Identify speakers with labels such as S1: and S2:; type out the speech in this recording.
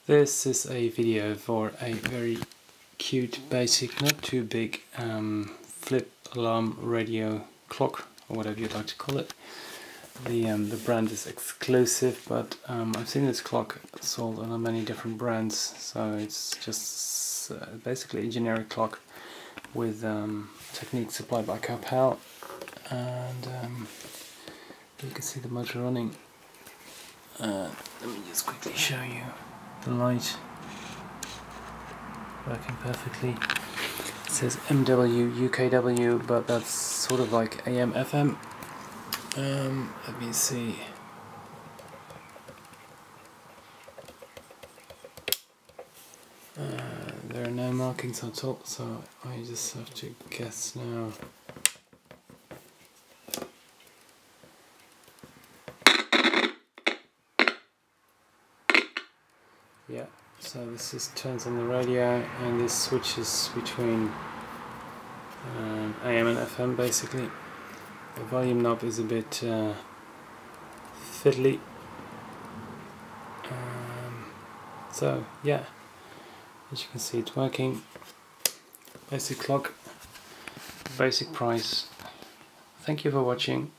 S1: This is a video for a very cute, basic, not too big flip alarm radio clock, or whatever you'd like to call it. The brand is Exclusiv, but I've seen this clock sold on many different brands, so it's just basically a generic clock with techniques supplied by Capel, and you can see the motor running. Let me just quickly show you the light working perfectly. It says MW UKW, but that's sort of like AM FM. Let me see. There are no markings on top, so I just have to guess now. Yeah, so this is turns on the radio, and this switches between AM and FM basically. The volume knob is a bit fiddly. So yeah, as you can see, it's working. Basic clock, basic price. Thank you for watching.